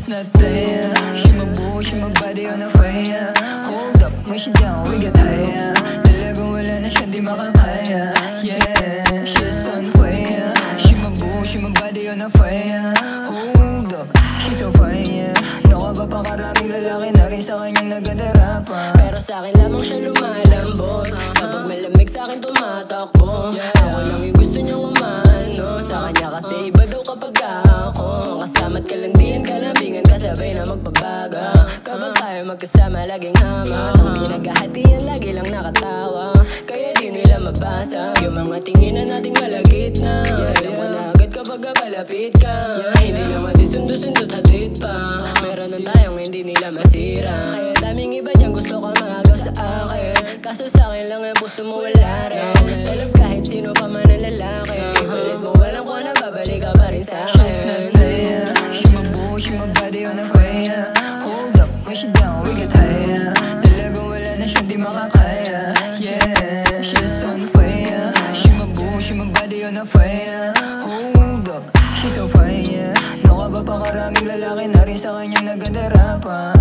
She's not playing. She my boo, she my body on a fire. Hold up, when she down, we get higher. Lalagang wala na siya, di makakaya. Yeah, she's on fire. She my boo, she my body on a fire. Hold up, she's so fire. Napapakaraming lalaki na rin sa kanyang nagdadarapan, pero sa'kin lamang siya lumalambot. Kapag malamig sa'kin tumatakbo. Ako lang yung gusto niyang umano. Sa kanya kasi iba daw kapag ako kasama't kalandian, kalambingan, kasabay na magbabaga. Kapag tayo magkasama laging hamat. Ang pinaghahatian lagi lang nakatawa, kaya di nila mabasa yung mga tinginan nating malagit na. Alam ko na agad kapag palapit ka. Hindi lang matisundo-sundot hatid pa. Meron nun tayong hindi nila masira. Kaya daming iba dyan gusto ka magaw sa akin. Kaso sa'kin lang ang puso mo wala rin. Talab kahit sino pa man ang lalaki. Ulit mo walang ko na babalik ka pa rin sa'kin. She's not playing. She my boo, she my body on a fire. Hold up, when she down, we get higher. Lalagang wala na siya, di makakaya. Yeah, she's on fire. She my boo, she my body on a fire. Hold up, she's so fire. Nakapapakaraming lalaki na rin sa kanyang nagdadarapan.